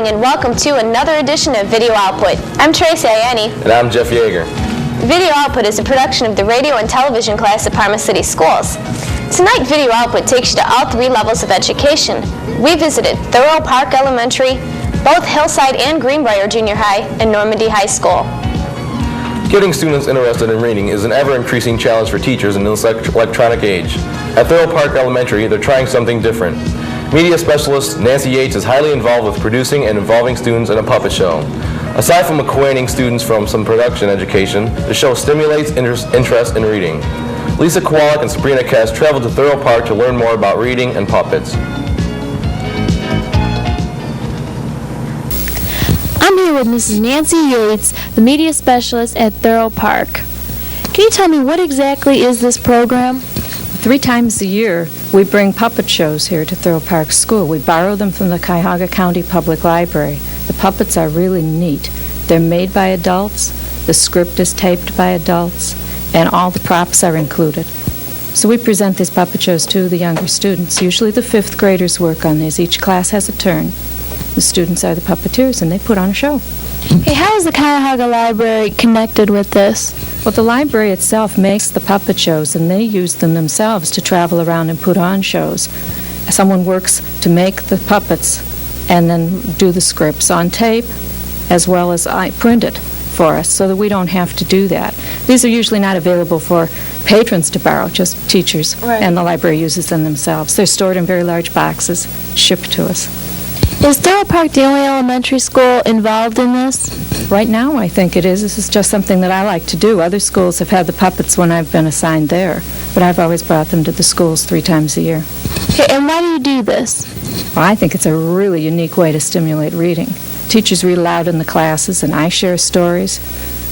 evening and welcome to another edition of Video Output. I'm Tracy Ianni. And I'm Jeff Yeager. Video Output is a production of the radio and television class at Parma City Schools. Tonight, Video Output takes you to all three levels of education. We visited Thoreau Park Elementary, both Hillside and Greenbrier Junior High, and Normandy High School. Getting students interested in reading is an ever-increasing challenge for teachers in this electronic age. At Thoreau Park Elementary, they're trying something different. Media specialist Nancy Yates is highly involved with producing and involving students in a puppet show. Aside from acquainting students from some production education, the show stimulates interest in reading. Lisa Kowalik and Sabrina Kess traveled to Thoreau Park to learn more about reading and puppets. I'm here with Mrs. Nancy Yates, the media specialist at Thoreau Park. Can you tell me what exactly is this program? 3 times a year, we bring puppet shows here to Thoreau Park School. We borrow them from the Cuyahoga County Public Library. The puppets are really neat. They're made by adults, the script is taped by adults, and all the props are included. So we present these puppet shows to the younger students. Usually the 5th graders work on these. Each class has a turn. The students are the puppeteers, and they put on a show. Hey, how is the Cuyahoga Library connected with this? Well, the library itself makes the puppet shows, and they use them themselves to travel around and put on shows. Someone works to make the puppets and then do the scripts on tape, as well as print it for us, so that we don't have to do that. These are usually not available for patrons to borrow, just teachers, right. And the library uses them themselves. They're stored in very large boxes, shipped to us. Is Thoreau Park the only elementary school involved in this? Right now, I think it is. This is just something that I like to do. Other schools have had the puppets when I've been assigned there, but I've always brought them to the schools 3 times a year. Okay, and why do you do this? Well, I think it's a really unique way to stimulate reading. Teachers read aloud in the classes, and I share stories.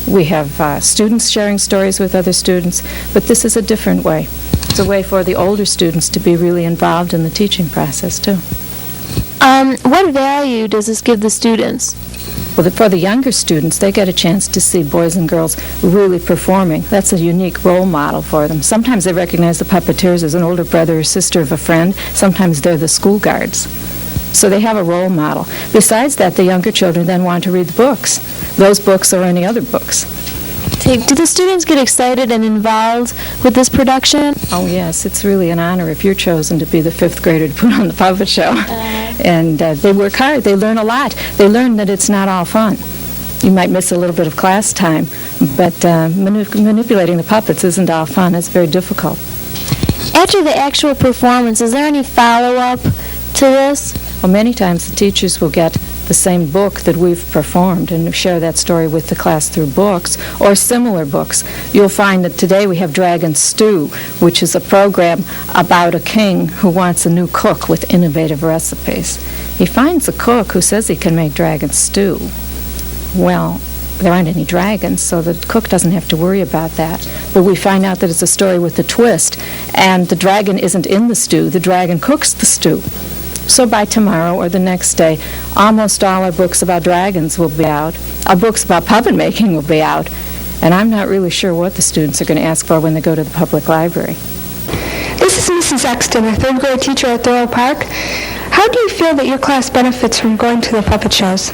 We have students sharing stories with other students, but this is a different way. It's a way for the older students to be really involved in the teaching process, too. What value does this give the students? Well, for the younger students, they get a chance to see boys and girls really performing. That's a unique role model for them. Sometimes they recognize the puppeteers as an older brother or sister of a friend. Sometimes they're the school guards. So they have a role model. Besides that, the younger children then want to read the books, those books or any other books. Do the students get excited and involved with this production? Oh, yes. It's really an honor if you're chosen to be the 5th grader to put on the puppet show. And they work hard. They learn a lot. They learn that it's not all fun. You might miss a little bit of class time, but manipulating the puppets isn't all fun. It's very difficult. After the actual performance, is there any follow-up to this? Well, many times the teachers will get the same book that we've performed and share that story with the class through books or similar books. You'll find that today we have Dragon Stew, which is a program about a king who wants a new cook with innovative recipes. He finds a cook who says he can make dragon stew. Well, there aren't any dragons, so the cook doesn't have to worry about that. But we find out that it's a story with a twist, and the dragon isn't in the stew. The dragon cooks the stew. So by tomorrow or the next day, almost all our books about dragons will be out. Our books about puppet making will be out. And I'm not really sure what the students are going to ask for when they go to the public library. This is Mrs. Exton, a 3rd grade teacher at Thoreau Park. How do you feel that your class benefits from going to the puppet shows?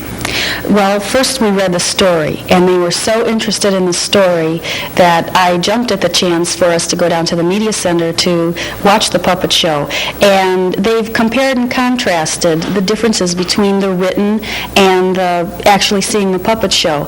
Well, first we read the story, and we were so interested in the story that I jumped at the chance for us to go down to the media center to watch the puppet show. And they've compared and contrasted the differences between the written and actually seeing the puppet show.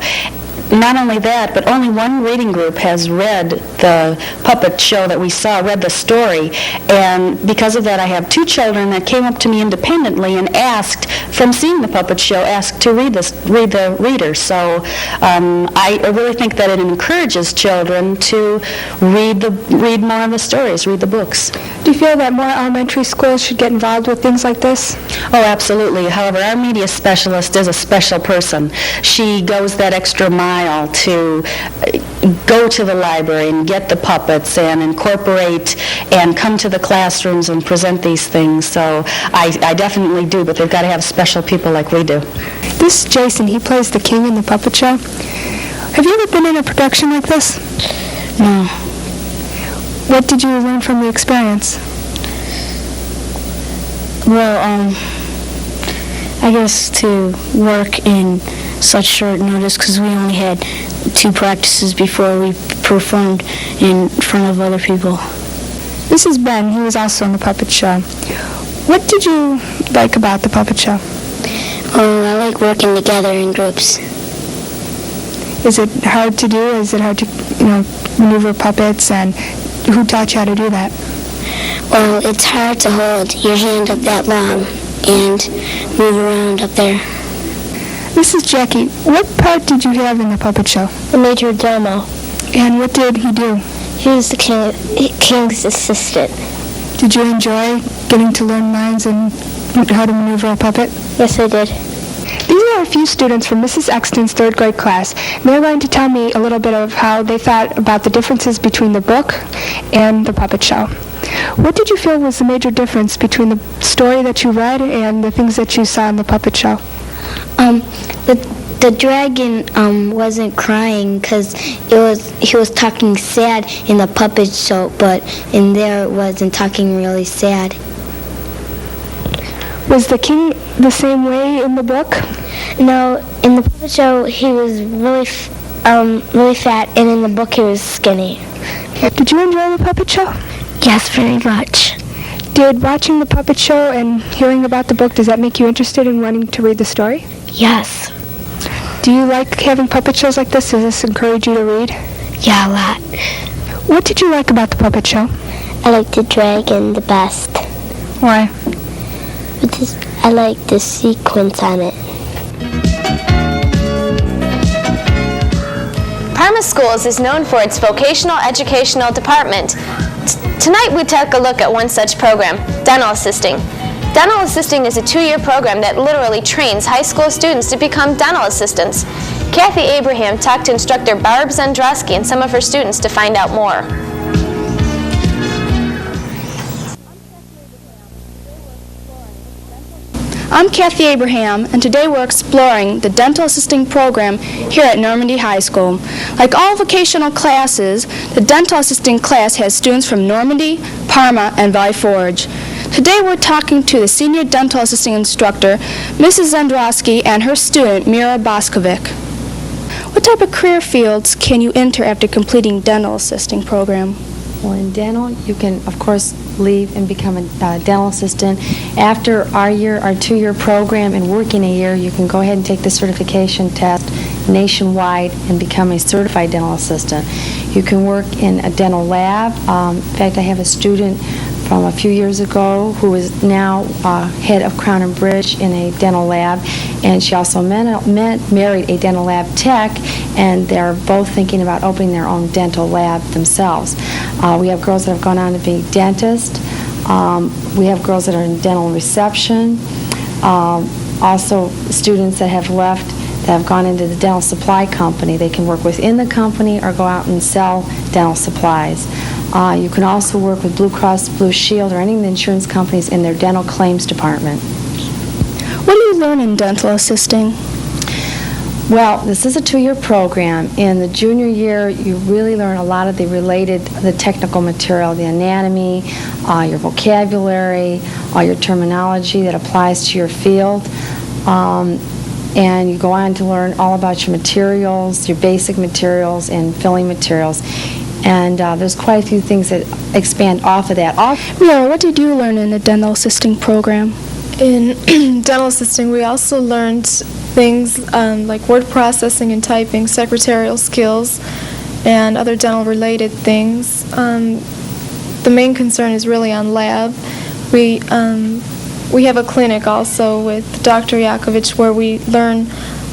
Not only that, but only one reading group has read the puppet show that we saw, read the story, and because of that I have 2 children that came up to me independently and asked, from seeing the puppet show, asked to read the reader. So I really think that it encourages children to read more of the stories, read the books. Do you feel that more elementary schools should get involved with things like this? Oh, absolutely. However, our media specialist is a special person. She goes that extra mile to go to the library and get the puppets and incorporate and come to the classrooms and present these things. So I definitely do, but they've got to have special people like we do. This is Jason. He plays the king in the puppet show. Have you ever been in a production like this? No. What did you learn from the experience? Well, I guess to work in such short notice, because we only had 2 practices before we performed in front of other people. This is Ben. He was also in the puppet show. What did you like about the puppet show? I like working together in groups. Is it hard to do? Is it hard to, maneuver puppets? And who taught you how to do that? Well, it's hard to hold your hand up that long and move around up there. This is Jackie. What part did you have in the puppet show? The major domo. And what did he do? He was the king's assistant. Did you enjoy getting to learn lines and how to maneuver a puppet? Yes, I did. These are a few students from Mrs. Exton's 3rd grade class. And they're going to tell me a little bit of how they thought about the differences between the book and the puppet show. What did you feel was the major difference between the story that you read and the things that you saw in the puppet show? The dragon wasn't crying because he was talking sad in the puppet show, but in there it wasn't talking really sad. Was the king the same way in the book? No, in the puppet show he was really fat, and in the book he was skinny. Did you enjoy the puppet show? Yes, very much. Did watching the puppet show and hearing about the book, does that make you interested in wanting to read the story? Yes. Do you like having puppet shows like this? Does this encourage you to read? Yeah, a lot. What did you like about the puppet show? I like the dragon the best. Why? Because I like the sequence on it. Parma Schools is known for its vocational educational department. Tonight we take a look at one such program, Dental Assisting. Dental Assisting is a 2-year program that literally trains high school students to become dental assistants. Kathy Abraham talked to instructor Barb Zendrowski and some of her students to find out more. I'm Kathy Abraham, and today we're exploring the dental assisting program here at Normandy High School. Like all vocational classes, the dental assisting class has students from Normandy, Parma, and Valley Forge. Today we're talking to the senior dental assisting instructor, Mrs. Zendrowski, and her student, Mira Boskovic. What type of career fields can you enter after completing dental assisting program? Well, in dental, you can, of course, leave and become a dental assistant. After our 2-year program and working a year, you can go ahead and take the certification test nationwide and become a certified dental assistant. You can work in a dental lab. In fact, I have a student from a few years ago who is now head of Crown and Bridge in a dental lab, and she also married a dental lab tech, and they're both thinking about opening their own dental lab themselves. We have girls that have gone on to be dentists. We have girls that are in dental reception. Also students that have left that have gone into the dental supply company. They can work within the company or go out and sell dental supplies. You can also work with Blue Cross Blue Shield or any of the insurance companies in their dental claims department. What do you learn in dental assisting? Well, this is a 2-year program. In the junior year, you really learn a lot of the technical material, the anatomy, your vocabulary, all your terminology that applies to your field. And you go on to learn all about your materials, your basic materials and filling materials. And there's quite a few things that expand off of that. Mira, what did you learn in the dental assisting program? In dental assisting, we also learned things like word processing and typing, secretarial skills, and other dental-related things. The main concern is really on lab. We have a clinic also with Dr. Yakovich where we learn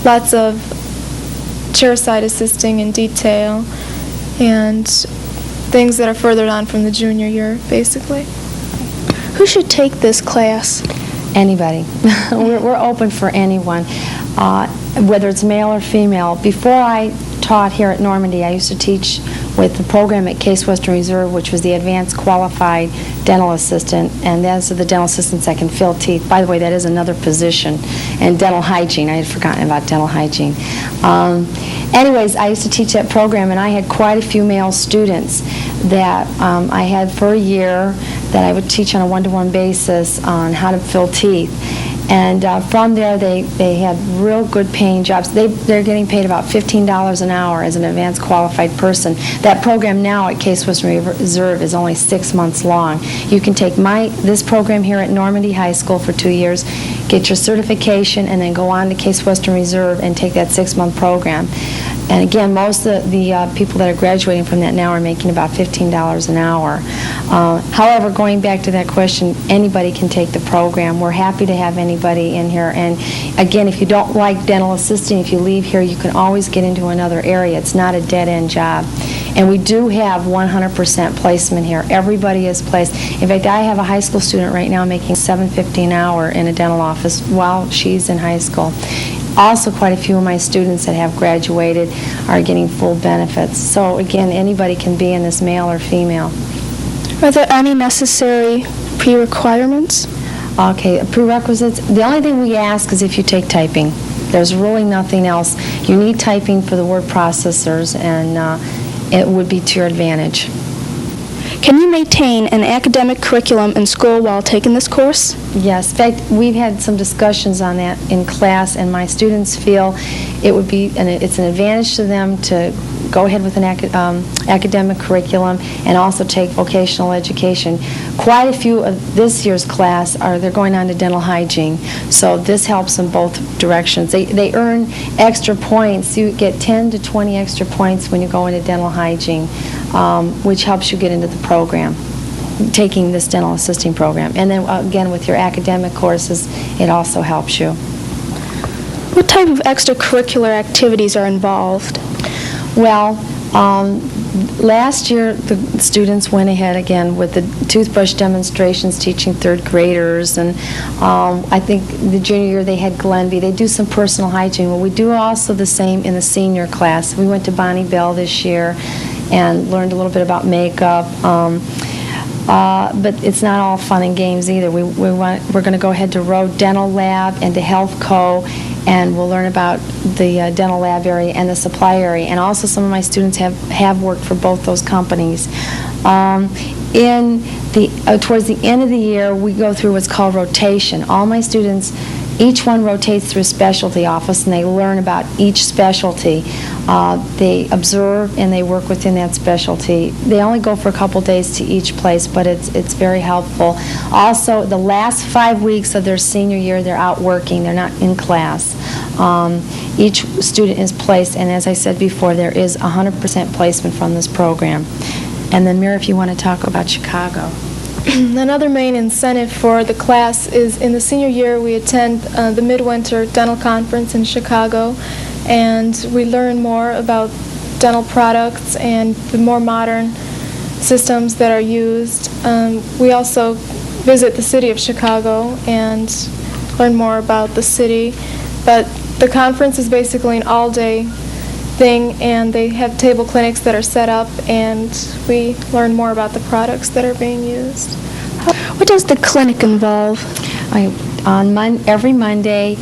lots of chairside assisting in detail and things that are further on from the junior year, basically. Who should take this class? Anybody. We're open for anyone, whether it's male or female. Before I taught here at Normandy, I used to teach with the program at Case Western Reserve, which was the Advanced Qualified Dental Assistant, and those are the dental assistants that can fill teeth. By the way, that is another position. And dental hygiene. I had forgotten about dental hygiene. Anyways, I used to teach that program, and I had quite a few male students that I had for a year that I would teach on a one-to-one basis on how to fill teeth. And from there, they have real good paying jobs. They're getting paid about $15 an hour as an advanced qualified person. That program now at Case Western Reserve is only 6 months long. You can take this program here at Normandy High School for 2 years, get your certification, and then go on to Case Western Reserve and take that 6-month program. And again, most of the people that are graduating from that now are making about $15 an hour. However, going back to that question, anybody can take the program. We're happy to have anybody in here. And again, if you don't like dental assisting, if you leave here, you can always get into another area. It's not a dead-end job. And we do have 100% placement here. Everybody is placed. In fact, I have a high school student right now making $7.50 an hour in a dental office while she's in high school. Also, quite a few of my students that have graduated are getting full benefits. So again, anybody can be in this, male or female. Are there any necessary pre-requirements? Okay, prerequisites. The only thing we ask is if you take typing. There's really nothing else. You need typing for the word processors, and it would be to your advantage. Can you maintain an academic curriculum in school while taking this course? Yes. In fact, we've had some discussions on that in class, and my students feel it's an advantage to them to go ahead with an academic curriculum and also take vocational education. Quite a few of this year's class they're going on to dental hygiene, so this helps in both directions. They earn extra points. You get 10 to 20 extra points when you go into dental hygiene, which helps you get into the program, taking this dental assisting program. And then again, with your academic courses, it also helps you. What type of extracurricular activities are involved? Well, last year the students went ahead again with the toothbrush demonstrations, teaching third graders, and I think the junior year they had Glenby. They do some personal hygiene. Well, we do also the same in the senior class. We went to Bonnie Bell this year and learned a little bit about makeup. But it's not all fun and games either. We're going to go ahead to Roe Dental Lab and to Health Co., and we'll learn about the dental lab area and the supply area. And also some of my students have worked for both those companies. Towards the end of the year, we go through what's called rotation. All my students, each one rotates through a specialty office, and they learn about each specialty. They observe and they work within that specialty. They only go for a couple days to each place, but it's very helpful. Also, the last 5 weeks of their senior year, they're out working. They're not in class. Each student is placed, and as I said before, there is 100% placement from this program. And then, Mira, if you want to talk about Chicago. Another main incentive for the class is in the senior year we attend the Midwinter Dental Conference in Chicago, and we learn more about dental products and the more modern systems that are used. We also visit the city of Chicago and learn more about the city, but the conference is basically an all-day thing, and they have table clinics that are set up, and we learn more about the products that are being used. What does the clinic involve? Every Monday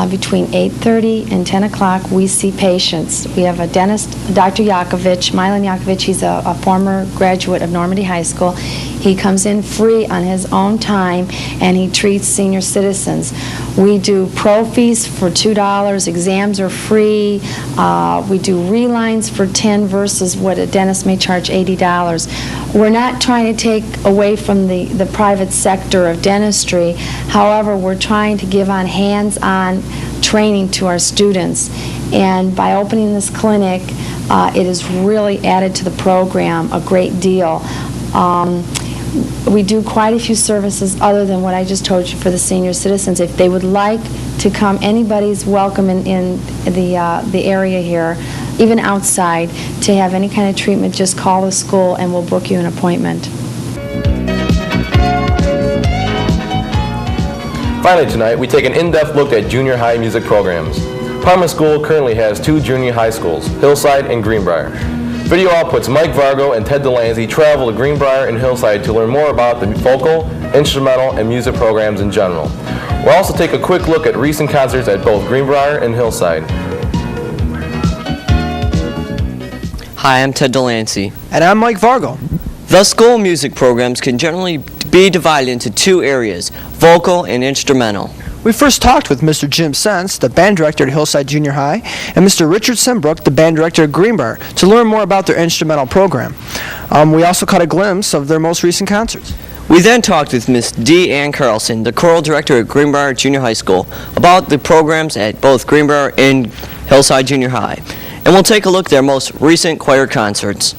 between 8:30 and 10 o'clock, we see patients. We have a dentist, Dr. Yakovich, Milan Yakovich. He's a former graduate of Normandy High School. He comes in free on his own time, and he treats senior citizens. We do prophies for $2. Exams are free. We do relines for $10 versus what a dentist may charge $80. We're not trying to take away from the private sector of dentistry. However, we're trying to give on hands-on training to our students. And by opening this clinic, it has really added to the program a great deal. We do quite a few services other than what I just told you for the senior citizens. If they would like to come, anybody's welcome in the area here, even outside, to have any kind of treatment. Just call the school and we'll book you an appointment. Finally tonight, we take an in-depth look at junior high music programs. Parma School currently has 2 junior high schools, Hillside and Greenbrier. Video Output's Mike Vargo and Ted Delancey travel to Greenbrier and Hillside to learn more about the vocal, instrumental, and music programs in general. We'll also take a quick look at recent concerts at both Greenbrier and Hillside. Hi, I'm Ted Delancey. And I'm Mike Vargo. The school music programs can generally be divided into 2 areas, vocal and instrumental. We first talked with Mr. Jim Sense, the band director at Hillside Junior High, and Mr. Richard Simbrook, the band director at Greenbrier, to learn more about their instrumental program. We also caught a glimpse of their most recent concerts. We then talked with Miss D. Ann Carlson, the choral director at Greenbrier Junior High School, about the programs at both Greenbrier and Hillside Junior High. And we'll take a look at their most recent choir concerts.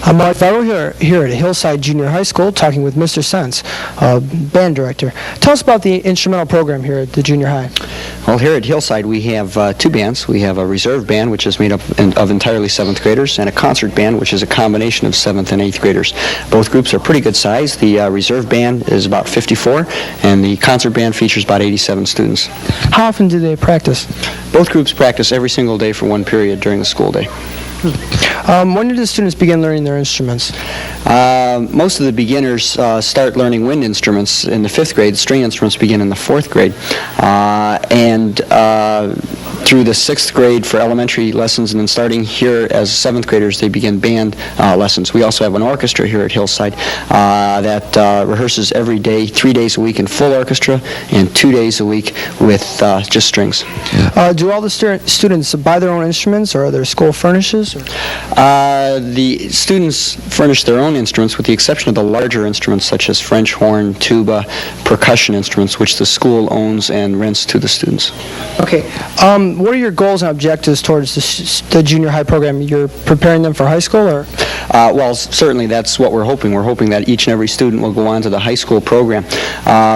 I'm Mark Farrow here at Hillside Junior High School talking with Mr. Sense, band director. Tell us about the instrumental program here at the junior high. Well, here at Hillside we have two bands. We have a reserve band, which is made up of entirely 7th graders, and a concert band, which is a combination of 7th and 8th graders. Both groups are pretty good size. The reserve band is about 54, and the concert band features about 87 students. How often do they practice? Both groups practice every single day for one period during the school day. When did the students begin learning their instruments? Most of the beginners start learning wind instruments in the 5th grade. String instruments begin in the 4th grade. And through the 6th grade for elementary lessons, and then starting here as 7th graders, they begin band lessons. We also have an orchestra here at Hillside that rehearses every day, 3 days a week in full orchestra, and 2 days a week with just strings. Do all the students buy their own instruments, or are there school furnishes? The students furnish their own instruments, with the exception of the larger instruments such as French horn, tuba, percussion instruments, which the school owns and rents to the students. Okay. What are your goals and objectives towards the junior high program? You're preparing them for high school, or? Well, certainly that's what we're hoping. We're hoping that each and every student will go on to the high school program.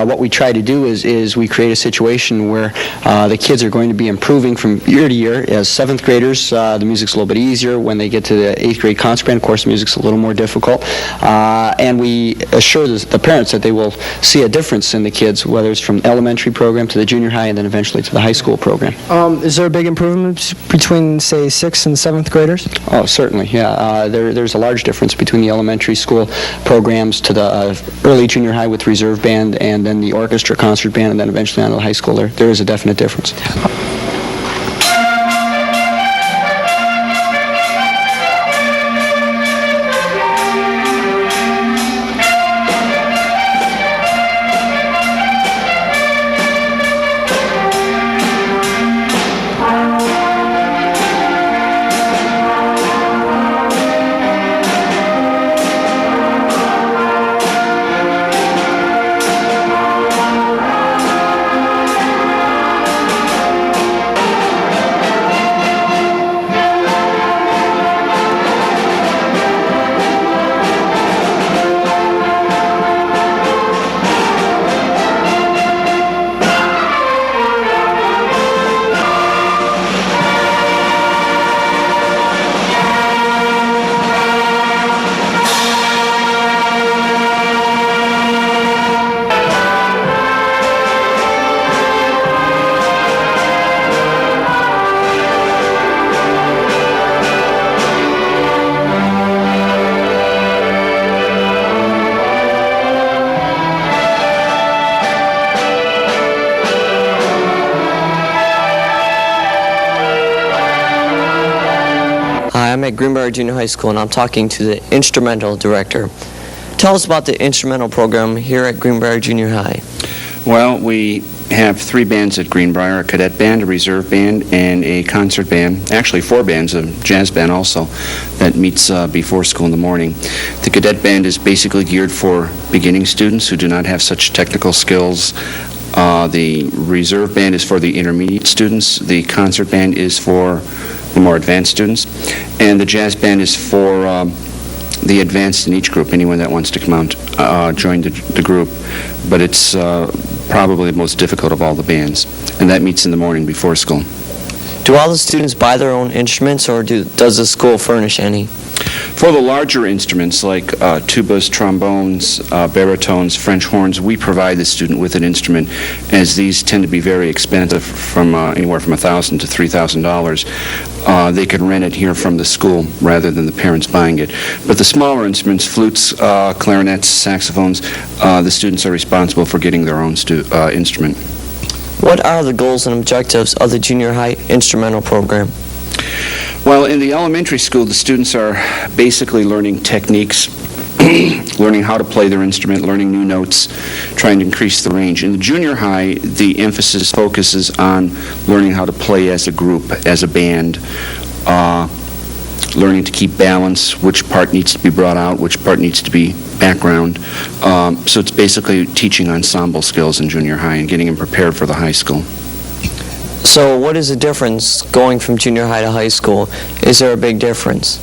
What we try to do is we create a situation where the kids are going to be improving from year to year. As 7th graders, the music's a little bit easier. When they get to the 8th grade concert band, of course, the music's a little more difficult. And we assure the parents that they will see a difference in the kids, whether it's from elementary program to the junior high and then eventually to the high school program. Is there a big improvement between, say, 6th and 7th graders? Oh, certainly, yeah. There's a large difference between the elementary school programs to the early junior high with reserve band, and then the orchestra, concert band, and then eventually on to the high school. There is a definite difference. I'm at Greenbrier Junior High School, and I'm talking to the instrumental director. Tell us about the instrumental program here at Greenbrier Junior High. Well, we have 3 bands at Greenbrier, a cadet band, a reserve band, and a concert band. Actually 4 bands, a jazz band also, that meets before school in the morning. The cadet band is basically geared for beginning students who do not have such technical skills. The reserve band is for the intermediate students. The concert band is for the more advanced students. And the jazz band is for the advanced in each group, anyone that wants to come out, join the group. But it's probably the most difficult of all the bands. And that meets in the morning before school. Do all the students buy their own instruments, or does the school furnish any? For the larger instruments like tubas, trombones, baritones, French horns, we provide the student with an instrument, as these tend to be very expensive, from anywhere from $1,000 to $3,000. They can rent it here from the school rather than the parents buying it. But the smaller instruments, flutes, clarinets, saxophones, the students are responsible for getting their own instrument. What are the goals and objectives of the junior high instrumental program? Well, in the elementary school, the students are basically learning techniques learning how to play their instrument, learning new notes, trying to increase the range. In the junior high, the emphasis focuses on learning how to play as a group, as a band, learning to keep balance, which part needs to be brought out, which part needs to be background. So it's basically teaching ensemble skills in junior high and getting them prepared for the high school. So what is the difference going from junior high to high school? Is there a big difference?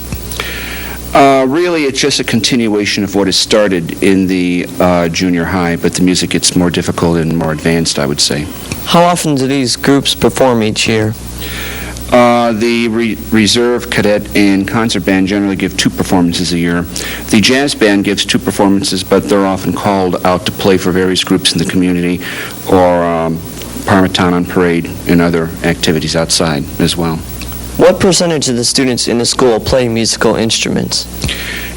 Really, it's just a continuation of what is started in the junior high, but the music gets more difficult and more advanced, I would say. How often do these groups perform each year? The reserve, cadet, and concert band generally give 2 performances a year. The jazz band gives 2 performances, but they're often called out to play for various groups in the community or Parma Town on Parade and other activities outside as well. What percentage of the students in the school play musical instruments?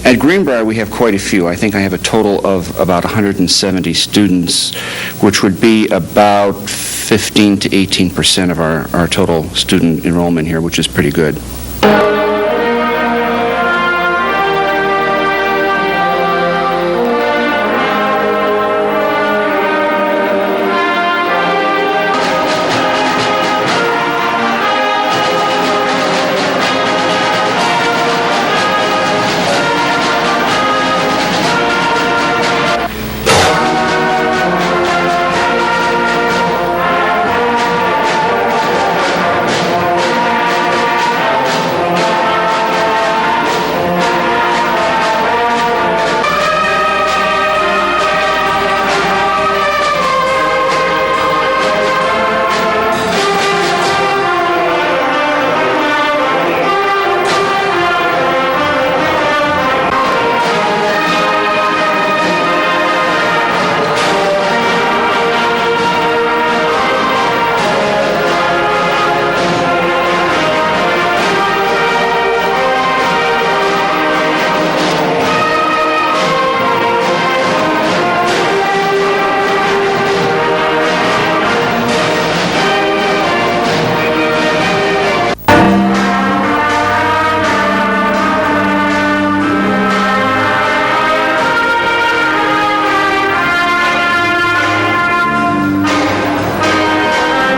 At Greenbrier, we have quite a few. I think I have a total of about 170 students, which would be about 15 to 18% of our total student enrollment here, which is pretty good.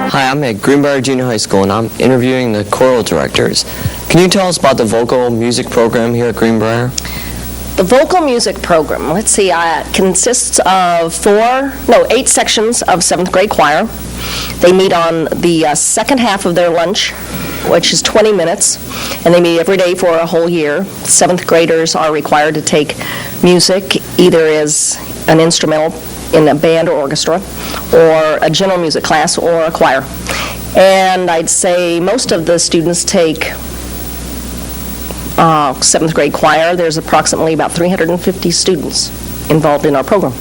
Hi, I'm at Greenbrier Junior High School, and I'm interviewing the choral directors. Can you tell us about the vocal music program here at Greenbrier? The vocal music program, let's see, consists of 8 sections of 7th grade choir. They meet on the second half of their lunch, which is 20 minutes, and they meet every day for a whole year. 7th graders are required to take music either as an instrumental in a band or orchestra, or a general music class, or a choir. And I'd say most of the students take 7th grade choir. There's approximately about 350 students involved in our program.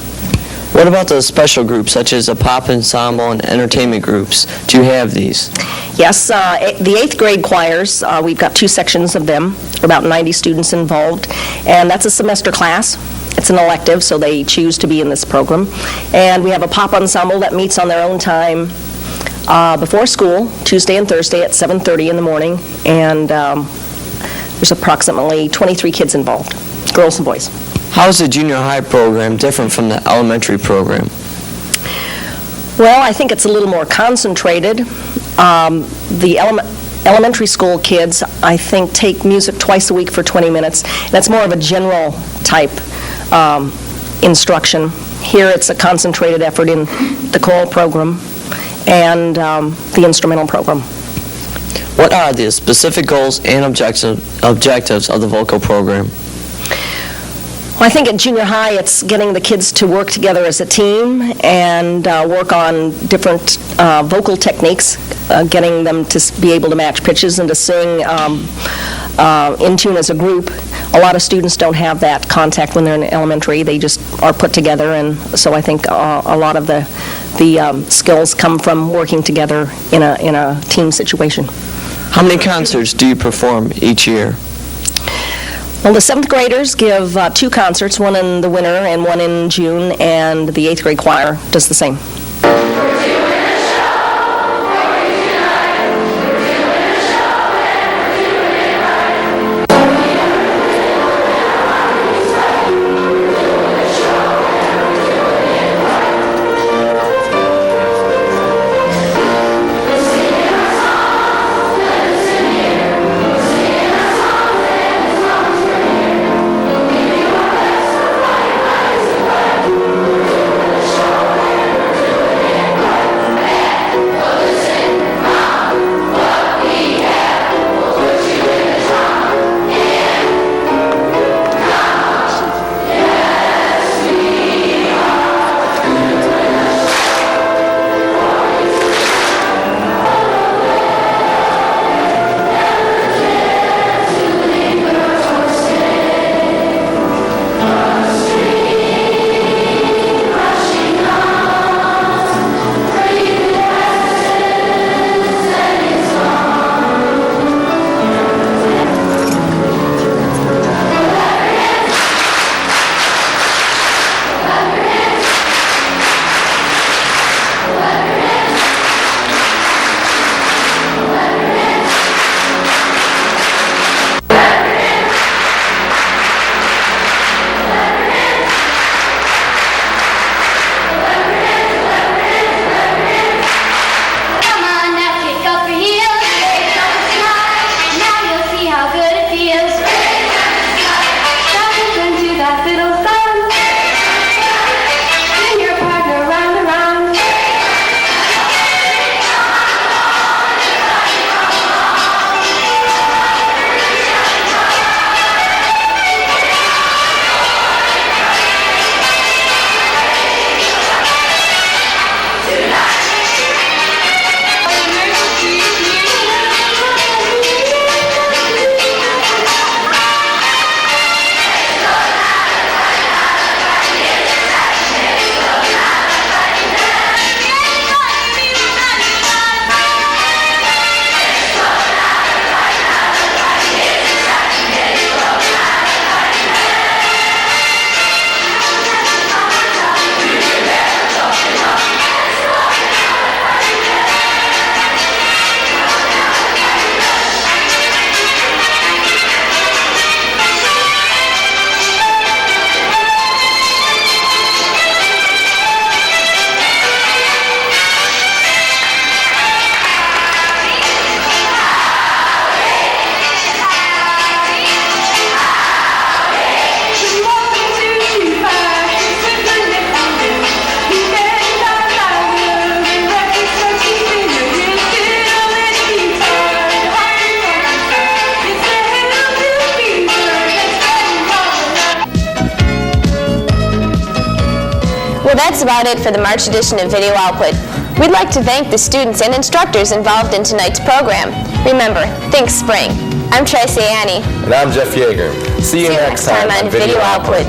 What about the special groups, such as a pop ensemble and entertainment groups? Do you have these? Yes, the 8th grade choirs, we've got 2 sections of them, about 90 students involved, and that's a semester class. It's an elective, so they choose to be in this program. And we have a pop ensemble that meets on their own time before school, Tuesday and Thursday at 7:30 in the morning, and there's approximately 23 kids involved, girls and boys. How is the junior high program different from the elementary program? Well, I think it's a little more concentrated. The elementary school kids, I think, take music twice a week for 20 minutes. That's more of a general type instruction. Here it's a concentrated effort in the choral program and the instrumental program. What are the specific goals and objectives of the vocal program? Well, I think at junior high it's getting the kids to work together as a team and work on different vocal techniques, getting them to be able to match pitches and to sing in tune as a group. A lot of students don't have that contact when they're in elementary. They just are put together, and so I think a lot of the skills come from working together in a team situation. How many concerts do you perform each year? Well, the 7th graders give 2 concerts, one in the winter and one in June, and the 8th grade choir does the same. Well, that's about it for the March edition of Video Output. We'd like to thank the students and instructors involved in tonight's program. Remember, think spring. I'm Tracy Annie. And I'm Jeff Yeager. See you next time on Video Output.